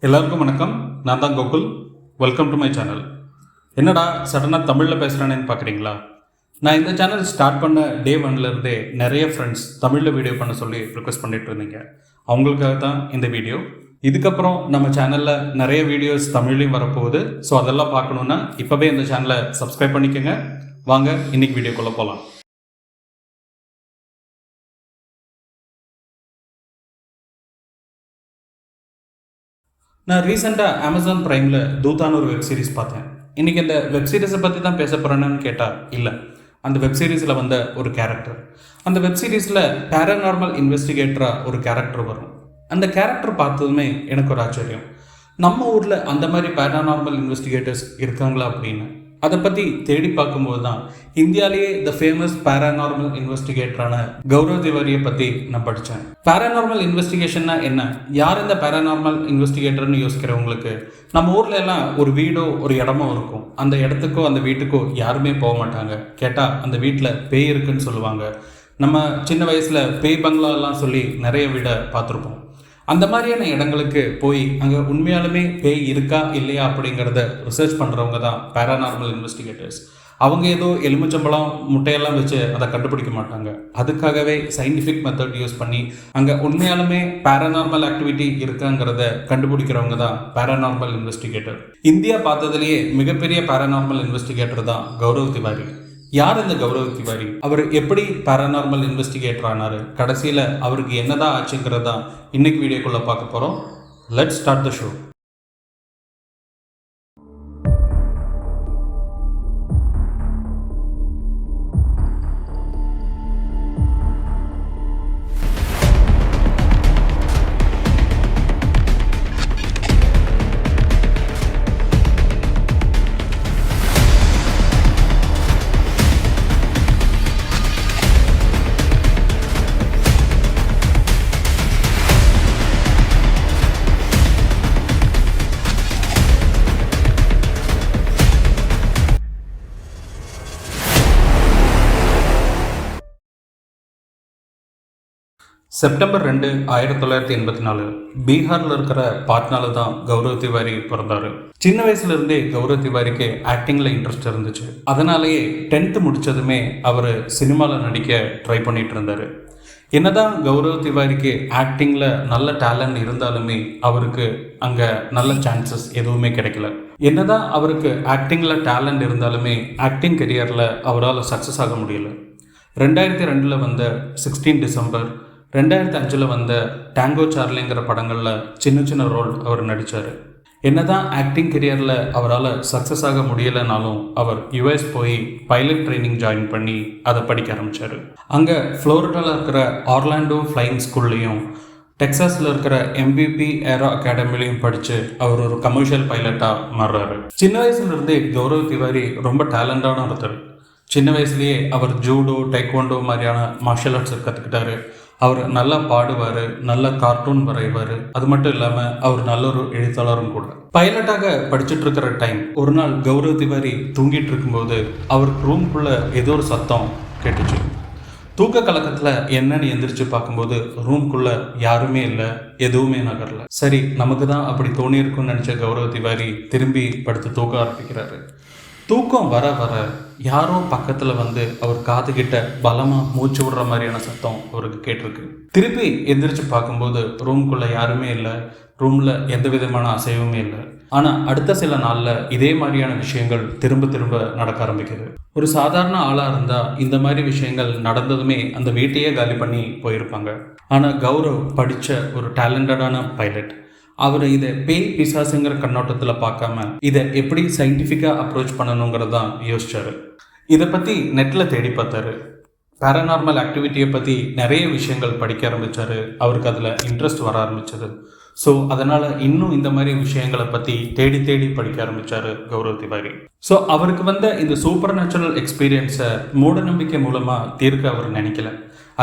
எல்லாருக்கும் வணக்கம். நான் தான் Gokul. Welcome to my channel. என்னடா சடனாக தமிழில் பேசுகிறேன்னு பார்க்குறீங்களா? நான் இந்த சேனல் ஸ்டார்ட் பண்ண டே ஒன்லேருந்தே நிறைய ஃப்ரெண்ட்ஸ் தமிழில் வீடியோ பண்ண சொல்லி ரிக்வெஸ்ட் பண்ணிட்டு இருந்தீங்க. அவங்களுக்காக தான் இந்த வீடியோ. இதுக்கப்புறம் நம்ம சேனலில் நிறைய வீடியோஸ் தமிழ்லையும் வரப்போகுது. ஸோ அதெல்லாம் பார்க்கணுன்னா இப்போவே இந்த சேனலை சப்ஸ்கிரைப் பண்ணிக்கோங்க. வாங்க இன்னைக்கு வீடியோக்குள்ளே போகலாம். நான் ரீசெண்டாக அமேசான் ப்ரைமில் தூத்தான்னு ஒரு வெப் சீரிஸ் பார்த்தேன். இன்றைக்கி இந்த வெப் சீரிஸை பற்றி தான் பேச போகிறேன்னு கேட்டால் இல்லை. அந்த வெப் சீரிஸில் வந்த ஒரு கேரக்டர், அந்த வெப் சீரிஸில் பேராநார்மல் இன்வெஸ்டிகேட்டராக ஒரு கேரக்டர் வரும். அந்த கேரக்டர் பார்த்ததுமே எனக்கு ஒரு ஆச்சரியம். நம்ம ஊரில் அந்த மாதிரி பேராநார்மல் இன்வெஸ்டிகேட்டர்ஸ் இருக்காங்களா அப்படின்னு அதை பற்றி தேடி பார்க்கும்போது தான் இந்தியாவிலேயே த ஃபேமஸ் பேராநார்மல் இன்வெஸ்டிகேட்டரான கௌரவ் திவாரியை பற்றி நான் படித்தேன். பேராநார்மல் இன்வெஸ்டிகேஷன்னா என்ன, யார் இந்த பேராநார்மல் இன்வெஸ்டிகேட்டர்னு யோசிக்கிறவங்களுக்கு, நம்ம ஊரில் எல்லாம் ஒரு வீடோ ஒரு இடமோ இருக்கும். அந்த இடத்துக்கோ அந்த வீட்டுக்கோ யாருமே போக மாட்டாங்க. கேட்டால் அந்த வீட்டில் பேய் இருக்குன்னு சொல்லுவாங்க. நம்ம சின்ன வயசில் பேய் பங்களாலாம் சொல்லி நிறைய வீடை பார்த்துருப்போம். அந்த மாதிரியான இடங்களுக்கு போய் அங்கே உண்மையாலுமே பேய் இருக்கா இல்லையா அப்படிங்கிறத ரிசர்ச் பண்ணுறவங்க தான் பேராநார்மல் இன்வெஸ்டிகேட்டர்ஸ். அவங்க ஏதோ எலுமிச்சம்பழம் முட்டையெல்லாம் வச்சு அதை கண்டுபிடிக்க மாட்டாங்க. அதுக்காகவே சயின்டிஃபிக் மெத்தட் யூஸ் பண்ணி அங்கே உண்மையாலுமே பேராநார்மல் ஆக்டிவிட்டி இருக்காங்கிறத கண்டுபிடிக்கிறவங்க தான் பேராநார்மல் இன்வெஸ்டிகேட்டர். இந்தியா பார்த்ததுலேயே மிகப்பெரிய பேராநார்மல் இன்வெஸ்டிகேட்டர் தான் கௌரவ் திவாரி. யார் இந்த கௌரவ் திவாரி? அவர் எப்படி பேராநார்மல் இன்வெஸ்டிகேட்டர் ஆனார்? கடைசியில் அவருக்கு என்னதான் ஆச்சுங்கிறதா இன்னைக்கு வீடியோக்குள்ளே பார்க்க போகிறோம். Let's start the show. September 2, 1984 பீகாரில் இருக்கிற பாட்னாவில் தான் கௌரவ் திவாரி பிறந்தார். சின்ன வயசுலேருந்தே கௌரவ் திவாரிக்கு ஆக்டிங்கில் இன்ட்ரெஸ்ட் இருந்துச்சு. அதனாலேயே 10th முடித்ததுமே அவர் சினிமாவில் நடிக்க ட்ரை பண்ணிட்டு இருந்தார். என்னதான் கௌரவ் திவாரிக்கு ஆக்டிங்கில் நல்ல டேலண்ட் இருந்தாலுமே அவருக்கு அங்கே நல்ல சான்சஸ் எதுவுமே கிடைக்கல. என்னதான் அவருக்கு ஆக்டிங்கில் டேலண்ட் இருந்தாலுமே ஆக்டிங் கெரியரில் அவரால் சக்ஸஸ் ஆக முடியல. 2002 வந்த 16 டிசம்பர், 2005 வந்த டேங்கோ சார்லிங்கிற படங்களில் சின்ன சின்ன ரோல் அவர் நடித்தார். என்னதான் ஆக்டிங் கெரியரில் அவரால் சக்ஸஸ் ஆக முடியலைனாலும் அவர் யுஎஸ் போய் பைலட் ட்ரைனிங் ஜாயின் பண்ணி அதை படிக்க ஆரம்பித்தார். அங்கே ஃப்ளோரிடாவில் இருக்கிற ஆர்லாண்டோ ஃப்ளையிங் ஸ்கூல்லையும் டெக்சாஸில் இருக்கிற MVP ஏரோ அகாடமிலையும் படித்து அவர் ஒரு கமர்ஷியல் பைலட்டாக மாறுறாரு. சின்ன வயசுலேருந்தே கௌரவ் திவாரி ரொம்ப டேலண்டான ஒருத்தர். சின்ன வயசுலேயே அவர் ஜூடோ, டைக்வாண்டோ மாதிரியான மார்ஷல் ஆர்ட்ஸ் கற்றுக்கிட்டாரு. அவர் நல்லா பாடுவார், நல்ல கார்ட்டூன் வரைவார். அது மட்டும் இல்லாமல் அவர் நல்ல ஒரு எழுத்தாளரும் கூட. பைலட்டாக படிச்சுட்டு இருக்கிற டைம் ஒரு நாள் கௌரவ் திவாரி தூங்கிட்டு இருக்கும்போது அவர் ரூம்குள்ளே ஏதோ ஒரு சத்தம் கேட்டுச்சு. தூக்க கலக்கத்தில் என்னன்னு எந்திரிச்சு பார்க்கும்போது ரூம்குள்ளே யாருமே இல்லை, எதுவுமே நகரல. சரி, நமக்கு தான் அப்படி தோணியிருக்குன்னு நினச்ச கௌரவ் திவாரி திரும்பி படுத்து தூக்க ஆரம்பிக்கிறாரு. தூக்கம் வர வர யாரோ பக்கத்தில் வந்து அவர் காதுகிட்ட பலமாக மூச்சு விடுற மாதிரியான சத்தம் அவருக்கு கேட்டிருக்கு. திருப்பி எந்திரிச்சு பார்க்கும்போது ரூம்குள்ளே யாருமே இல்லை, ரூமில் எந்த விதமான அசைவுமே இல்லை. ஆனால் அடுத்த சில நாளில் இதே மாதிரியான விஷயங்கள் திரும்ப திரும்ப நடக்க ஆரம்பிக்குது. ஒரு சாதாரண ஆளாக இருந்தால் இந்த மாதிரி விஷயங்கள் நடந்ததுமே அந்த வீட்டையே காலி பண்ணி போயிருப்பாங்க. ஆனால் கௌரவ் படித்த ஒரு டேலண்டடான பைலட். அவர் இதை பேய் பிசாசுங்கிற கண்ணோட்டத்தில் பார்க்காம இதை எப்படி சயின்டிஃபிக்காக அப்ரோச் பண்ணணுங்கிறது தான் யோசிச்சார். இதை பற்றி நெட்டில் தேடி பார்த்தாரு. பேராநார்மல் ஆக்டிவிட்டியை பற்றி நிறைய விஷயங்கள் படிக்க ஆரம்பித்தார். அவருக்கு அதில் இன்ட்ரெஸ்ட் வர ஆரம்பித்தது. ஸோ அதனால் இன்னும் இந்த மாதிரி விஷயங்களை பற்றி தேடி தேடி படிக்க ஆரம்பித்தார் கௌரவ் திவாரி. ஸோ அவருக்கு வந்த இந்த சூப்பர் நேச்சுரல் எக்ஸ்பீரியன்ஸை மூட நம்பிக்கை மூலமாக தீர்க்க அவர் நினைக்கல.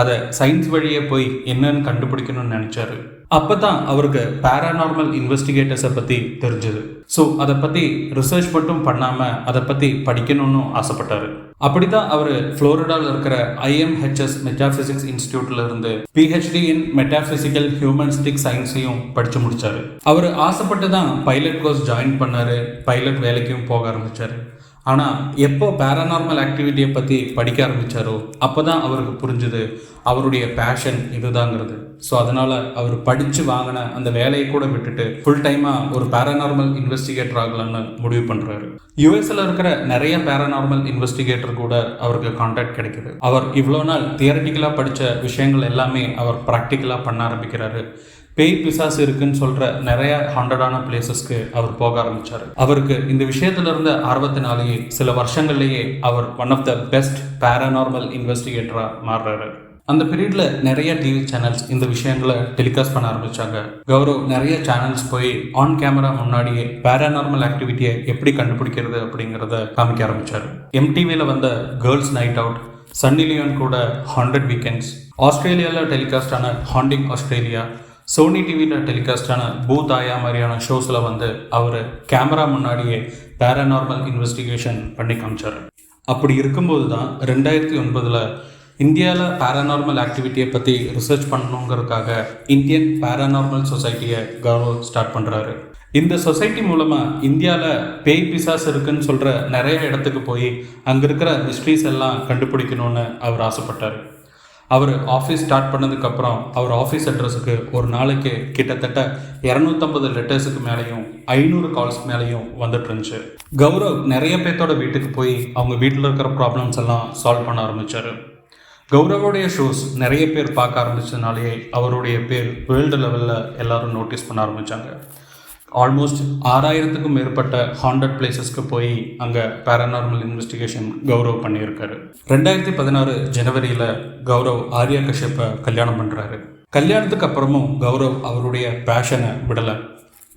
அதை சயின்ஸ் வழியே போய் என்னன்னு கண்டுபிடிக்கணும்னு நினச்சாரு. அப்பதான் அவருக்கு பேரானார்மல் இன்வெஸ்டிகேட்டர்ஸை பத்தி தெரிஞ்சது. ஸோ அதை பத்தி ரிசர்ச் மட்டும் பண்ணாம அதை பத்தி படிக்கணும்னு ஆசைப்பட்டாரு. அப்படிதான் அவர் புளோரிடாவில் இருக்கிற IMHS மெட்டாபிசிக்ஸ் இன்ஸ்டிடியூட்ல இருந்து PhD இன் மெட்டாபிசிக்கல் ஹியூமனிஸ்டிக் சயின்ஸையும் படிச்சு முடிச்சாரு. அவர் ஆசைப்பட்டு தான் பைலட் கோர்ஸ் ஜாயின் பண்ணாரு. பைலட் வேலைக்கும் போக ஆரம்பிச்சாரு. ஆனால் எப்போ பேரானார்மல் ஆக்டிவிட்டியை பற்றி படிக்க ஆரம்பித்தாரோ அப்போ தான் அவருக்கு புரிஞ்சுது அவருடைய பேஷன் இதுதாங்கிறது. ஸோ அதனால் அவர் படித்து வாங்கின அந்த வேலையை கூட விட்டுட்டு ஃபுல் டைமாக ஒரு பேரானார்மல் இன்வெஸ்டிகேட்டர் ஆகலான்னு முடிவு பண்ணுறாரு. யூஎஸில் இருக்கிற நிறைய பேரானார்மல் இன்வெஸ்டிகேட்டர் கூட அவருக்கு கான்டாக்ட் கிடைக்குது. அவர் இவ்வளோ நாள் தியரட்டிக்கலாக படித்த விஷயங்கள் எல்லாமே அவர் ப்ராக்டிக்கலாக பண்ண ஆரம்பிக்கிறாரு. பேய் பிசாசு இருக்குன்னு சொல்கிற நிறைய ஹாண்டடான பிளேசஸ்க்கு அவர் போக ஆரம்பித்தார். அவருக்கு இந்த விஷயத்துல இருந்த ஆர்வத்தினாலேயே சில வருஷங்கள்லேயே அவர் one of the best paranormal இன்வெஸ்டிகேட்டராக மாறுறாரு. அந்த பீரியடில் நிறைய டிவி சேனல்ஸ் இந்த விஷயங்களை டெலிகாஸ்ட் பண்ண ஆரம்பித்தாங்க. கௌரவ் நிறைய சேனல்ஸ் போய் ஆன் கேமரா முன்னாடியே பேரானார்மல் ஆக்டிவிட்டியை எப்படி கண்டுபிடிக்கிறது அப்படிங்கிறத காமிக்க ஆரம்பித்தார். MTVயில் வந்த girls night out, Sunny Leone கூட 100 வீக்கெண்ட்ஸ், ஆஸ்திரேலியாவில் டெலிகாஸ்ட் ஆன ஹாண்டிங் ஆஸ்திரேலியா, சோனி டிவியில் டெலிகாஸ்டான பூத் ஆயா மாதிரியான ஷோஸில் வந்து அவர் கேமரா முன்னாடியே பேரானார்மல் இன்வெஸ்டிகேஷன் பண்ணி காமிச்சார். அப்படி இருக்கும்போது தான் 2009 இந்தியாவில் பேரானார்மல் ஆக்டிவிட்டியை பற்றி ரிசர்ச் பண்ணணுங்கிறதுக்காக இந்தியன் பேரானார்மல் சொசைட்டியை கௌரவ் ஸ்டார்ட் பண்ணுறாரு. இந்த சொசைட்டி மூலமாக இந்தியாவில் பேய் பிசாஸ் இருக்குன்னு சொல்கிற நிறைய இடத்துக்கு போய் அங்கே இருக்கிற மிஸ்ட்ரீஸ் எல்லாம் கண்டுபிடிக்கணும்னு அவர் ஆசைப்பட்டார். அவர் ஆஃபீஸ் ஸ்டார்ட் பண்ணதுக்கப்புறம் அவர் ஆஃபீஸ் அட்ரஸுக்கு ஒரு நாளைக்கு கிட்டத்தட்ட 250 லெட்டர்ஸுக்கு மேலேயும் 500 கால்ஸ்க்கு மேலேயும் வந்துட்டு இருந்துச்சு. கௌரவ் நிறைய பேர்த்தோட வீட்டுக்கு போய் அவங்க வீட்டில் இருக்கிற ப்ராப்ளம்ஸ் எல்லாம் சால்வ் பண்ண ஆரம்பித்தார். கௌரவோடைய ஷோஸ் நிறைய பேர் பார்க்க ஆரம்பிச்சதுனாலேயே அவருடைய பேர் வேர்ல்டு லெவலில் எல்லாரும் நோட்டீஸ் பண்ண ஆரம்பித்தாங்க. ஆல்மோஸ்ட் 6000க்கும் மேற்பட்ட ஹாண்டட் பிளேசஸ்க்கு போய் அங்கே பேரானார்மல் இன்வெஸ்டிகேஷன் கௌரவ் பண்ணியிருக்காரு. 2016 ஜனவரியில் கௌரவ் ஆர்யா கஷ்யப்பை கல்யாணம் பண்ணுறாரு. கல்யாணத்துக்கு அப்புறமும் கௌரவ் அவருடைய பேஷனை விடலை.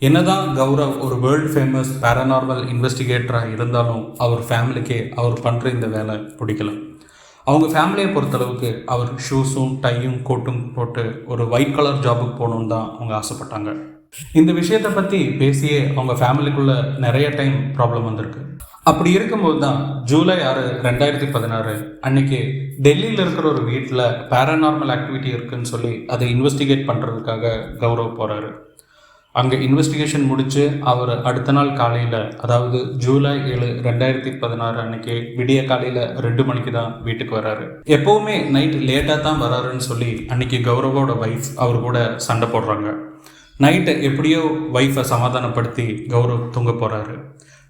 என்னதான் கௌரவ் ஒரு வேர்ல்டு ஃபேமஸ் பேரானார்மல் இன்வெஸ்டிகேட்டராக இருந்தாலும் அவர் ஃபேமிலிக்கே அவர் பண்ணுற இந்த வேலை பிடிக்கல. அவங்க ஃபேமிலியை பொறுத்தளவுக்கு அவர் ஷூஸும் டையும் கோட்டும் போட்டு ஒரு ஒயிட் கலர் ஜாபுக்கு போகணுன்னு தான் அவங்க ஆசைப்பட்டாங்க. இந்த விஷயத்தை பற்றி பேசியே அவங்க ஃபேமிலிக்குள்ளே நிறைய டைம் ப்ராப்ளம் வந்திருக்கு. அப்படி இருக்கும்போது தான் ஜூலை 6, 2016 அன்னைக்கு டெல்லியில் இருக்கிற ஒரு வீட்டில் பேரானார்மல் ஆக்டிவிட்டி இருக்குன்னு சொல்லி அதை இன்வெஸ்டிகேட் பண்ணுறதுக்காக கௌரவ் போகிறாரு. அங்கே இன்வெஸ்டிகேஷன் முடித்து அவர் அடுத்த நாள் காலையில், அதாவது ஜூலை 7, 2016 அன்னைக்கு விடிய காலையில் 2 மணிக்கு தான் வீட்டுக்கு வர்றாரு. எப்போவுமே நைட் லேட்டாக தான் வராருன்னு சொல்லி அன்னைக்கு கௌரவோட ஒய்ஃப் அவர் கூட சண்டை போடுறாங்க. நைட்டு எப்படியோ ஒய்ஃபை சமாதானப்படுத்தி கௌரவ் தூங்க போகிறாரு.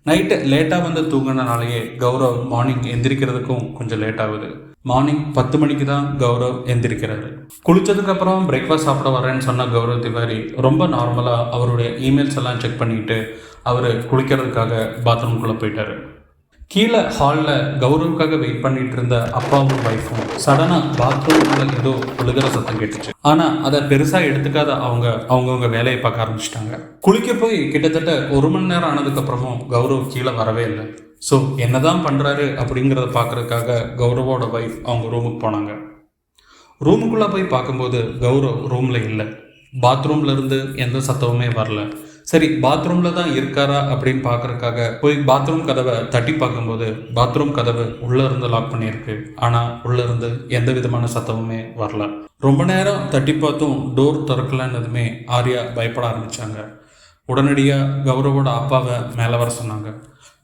நைட்டு லேட்டாக வந்து தூங்கினாலேயே கௌரவ் மார்னிங் எந்திரிக்கிறதுக்கும் கொஞ்சம் லேட் ஆகுது. மார்னிங் 10 மணிக்கு தான் கௌரவ் எந்திரிக்கிறாரு. குளித்ததுக்கப்புறம் பிரேக்ஃபாஸ்ட் சாப்பிட வரேன்னு சொன்ன கௌரவ் திவாரி ரொம்ப நார்மலாக அவருடைய இமெயில்ஸ் எல்லாம் செக் பண்ணிவிட்டு அவர் குளிக்கிறதுக்காக பாத்ரூம்குள்ளே போயிட்டார். கீழே ஹாலில் கௌரவுக்காக வெயிட் பண்ணிட்டு இருந்த அப்பாவும் ஒய்ஃபும் சடனாக பாத்ரூம்குள்ளே ஏதோ விழுகிற சத்தம் கேட்டுச்சு. ஆனால் அதை பெருசாக எடுத்துக்காத அவங்கவுங்க வேலையை பார்க்க ஆரம்பிச்சிட்டாங்க. குளிக்க போய் கிட்டத்தட்ட 1 மணி நேரம் ஆனதுக்கப்புறமும் கௌரவ் கீழே வரவே இல்லை. ஸோ என்னதான் பண்ணுறாரு அப்படிங்கிறத பார்க்குறதுக்காக கௌரவோட ஒய்ஃப் அவங்க ரூமுக்கு போனாங்க. ரூமுக்குள்ளே போய் பார்க்கும்போது கௌரவ் ரூமில் இல்லை. பாத்ரூம்ல இருந்து எந்த சத்தமுமே வரல. சரி, பாத்ரூமில் தான் இருக்காரா அப்படின்னு பார்க்குறதுக்காக போய் பாத்ரூம் கதவை தட்டி பார்க்கும்போது பாத்ரூம் கதவு உள்ளே இருந்து லாக் பண்ணியிருக்கு. ஆனால் உள்ளே இருந்து எந்த விதமான சத்தமுமே வரல. ரொம்ப நேரம் தட்டி பார்த்தும் டோர் திறக்கலன்னதுமே ஆர்யா பயப்பட ஆரம்பித்தாங்க. உடனடியாக கௌரவோட அப்பாவை மேலே வர சொன்னாங்க.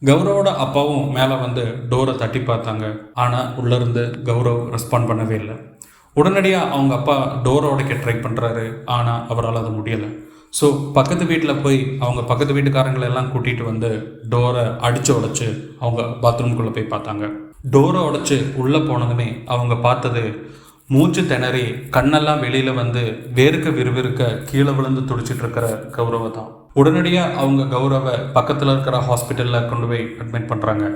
கௌரவோட அப்பாவும் மேலே வந்து டோரை தட்டி பார்த்தாங்க. ஆனால் உள்ளேருந்து கௌரவ் ரெஸ்பாண்ட் பண்ணவே இல்லை. உடனடியாக அவங்க அப்பா டோரை உடைக்க ட்ரை பண்ணுறாரு. ஆனால் அவரால் அது முடியலை. ஸோ பக்கத்து வீட்டில் போய் அவங்க பக்கத்து வீட்டுக்காரங்களை எல்லாம் கூட்டிகிட்டு வந்து டோரை அடித்து உடைச்சி அவங்க பாத்ரூம்குள்ளே போய் பார்த்தாங்க. டோரை உடைச்சி உள்ளே போனதுமே அவங்க பார்த்தது மூச்சு திணறி கண்ணெல்லாம் வெளியில் வந்து வேர்க்க விறுவிறுக்க கீழே விழுந்து துடிச்சிட்டு இருக்கிற கௌரவை தான். உடனடியாக அவங்க கௌரவை பக்கத்தில் இருக்கிற ஹாஸ்பிட்டலில் கொண்டு போய் அட்மிட் பண்ணுறாங்க.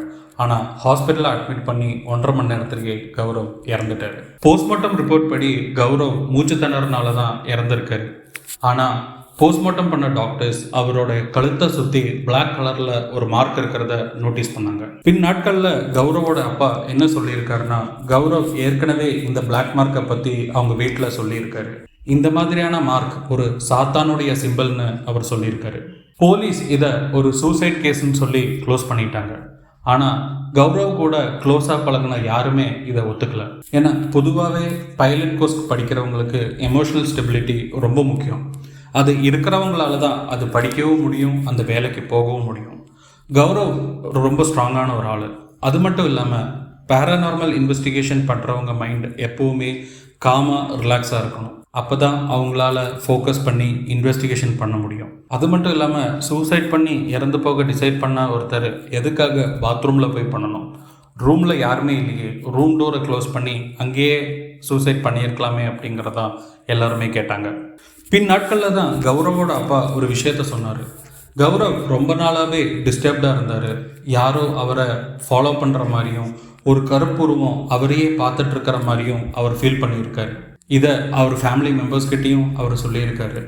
ஆனால் ஹாஸ்பிட்டலில் அட்மிட் பண்ணி 1.5 மணி நேரத்திலேயே கௌரவ் இறந்துட்டார். போஸ்ட்மார்ட்டம் ரிப்போர்ட் படி கௌரவ் மூச்சு திணறனால தான் இறந்துருக்காரு. ஆனால் போஸ்ட்மார்ட்டம் பண்ண டாக்டர்ஸ் அவரோட கழுத்தை சுற்றி பிளாக் கலரில் ஒரு மார்க் இருக்கிறத நோட்டீஸ் பண்ணாங்க. பின் நாட்களில் கௌரவோட அப்பா என்ன சொல்லியிருக்காருன்னா, கௌரவ் ஏற்கனவே இந்த பிளாக் மார்க்கை பற்றி அவங்க வீட்டில் சொல்லியிருக்காரு. இந்த மாதிரியான மார்க் ஒரு சாத்தானுடைய சிம்பிள்னு அவர் சொல்லியிருக்காரு. போலீஸ் இதை ஒரு சூசைட் கேஸ்ன்னு சொல்லி க்ளோஸ் பண்ணிட்டாங்க. ஆனால் கௌரவ் கூட க்ளோஸாக பழகின யாருமே இதை ஒத்துக்கல. ஏன்னா பொதுவாகவே பைலட் கோர்ஸ் படிக்கிறவங்களுக்கு எமோஷனல் ஸ்டெபிலிட்டி ரொம்ப முக்கியம். அது இருக்கிறவங்களால தான் அது படிக்கவும் முடியும், அந்த வேலைக்கு போகவும் முடியும். கௌரவ் ரொம்ப ஸ்ட்ராங்கான ஒரு ஆள். அது மட்டும் இல்லாமல் பேராநார்மல் இன்வெஸ்டிகேஷன் பண்ணுறவங்க மைண்ட் எப்போவுமே காமாக ரிலாக்ஸாக இருக்கணும். அப்போ தான் அவங்களால ஃபோக்கஸ் பண்ணி இன்வெஸ்டிகேஷன் பண்ண முடியும். அது மட்டும் இல்லாமல் சூசைட் பண்ணி இறந்து போக டிசைட் பண்ண ஒருத்தர் எதுக்காக பாத்ரூமில் போய் பண்ணணும்? ரூமில் யாருமே இல்லையே, ரூம் டோரை க்ளோஸ் பண்ணி அங்கேயே சூசைட் பண்ணியிருக்கலாமே அப்படிங்கிறதா எல்லாருமே கேட்டாங்க. பின் நாட்களில் தான் கௌரவோட அப்பா ஒரு விஷயத்த சொன்னார். கௌரவ் ரொம்ப நாளாகவே டிஸ்டர்ப்டாக இருந்தார். யாரோ அவரை ஃபாலோ பண்ணுற மாதிரியும் ஒரு கருப்புருவம் அவரையே பார்த்துட்ருக்கிற மாதிரியும் அவர் ஃபீல் பண்ணியிருக்காரு. இதை அவர் ஃபேமிலி மெம்பர்ஸ்கிட்டையும் அவர் சொல்லியிருக்காரு.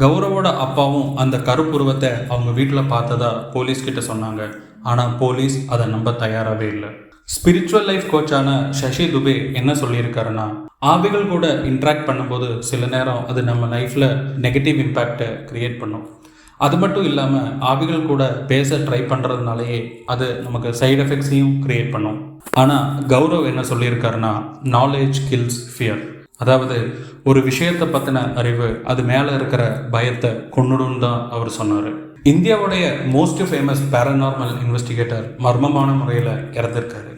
கௌரவோட அப்பாவும் அந்த கருப்புருவத்தை அவங்க வீட்டில் பார்த்ததா போலீஸ்கிட்ட சொன்னாங்க. ஆனால் போலீஸ் அதை நம்ப தயாராகவே இல்லை. ஸ்பிரிச்சுவல் லைஃப் கோச்சான சசி துபே என்ன சொல்லியிருக்காருன்னா, ஆவிகள் கூட இன்ட்ராக்ட் பண்ணும்போது சில நேரம் அது நம்ம லைஃப்பில் நெகட்டிவ் இம்பேக்டை க்ரியேட் பண்ணும். அது மட்டும் இல்லாமல் ஆவிகள் கூட பேச ட்ரை பண்ணுறதுனாலேயே அது நமக்கு சைடு எஃபெக்ட்ஸையும் க்ரியேட் பண்ணும். ஆனால் கௌரவ் என்ன சொல்லியிருக்காருன்னா, நாலேஜ் கில்ஸ் ஃபியர். அதாவது ஒரு விஷயத்தை பற்றின அறிவு அது மேலே இருக்கிற பயத்தை கொன்னுடும் தான் அவர் சொன்னார். இந்தியாவுடைய மோஸ்ட் ஃபேமஸ் பேராநார்மல் இன்வெஸ்டிகேட்டர் மர்மமான முறையில் இறந்துருக்காரு.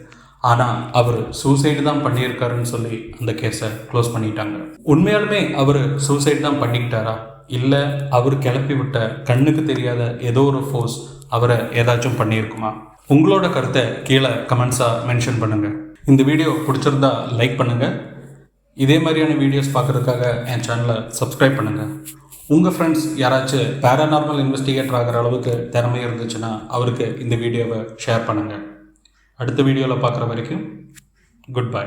ஆனால் அவர் சூசைடு தான் பண்ணியிருக்காருன்னு சொல்லி அந்த கேஸை க்ளோஸ் பண்ணிட்டாங்க. உண்மையாலுமே அவர் சூசைடு தான் பண்ணிக்கிட்டாரா, இல்லை அவர் கிளப்பி விட்ட கண்ணுக்கு தெரியாத ஏதோ ஒரு ஃபோர்ஸ் அவரை ஏதாச்சும் பண்ணியிருக்குமா? உங்களோட கருத்தை கீழே கமெண்ட்ஸாக மென்ஷன் பண்ணுங்கள். இந்த வீடியோ பிடிச்சிருந்தா லைக் பண்ணுங்கள். இதே மாதிரியான வீடியோஸ் பார்க்குறதுக்காக என் சேனலை சப்ஸ்கிரைப் பண்ணுங்கள். உங்கள் ஃப்ரெண்ட்ஸ் யாராச்சும் பேராநார்மல் இன்வெஸ்டிகேட்டர் ஆகிற அளவுக்கு திறமை இருந்துச்சுன்னா அவருக்கு இந்த வீடியோவை ஷேர் பண்ணுங்கள். அடுத்த வீடியோவில் பார்க்குற வரைக்கும் குட் பை.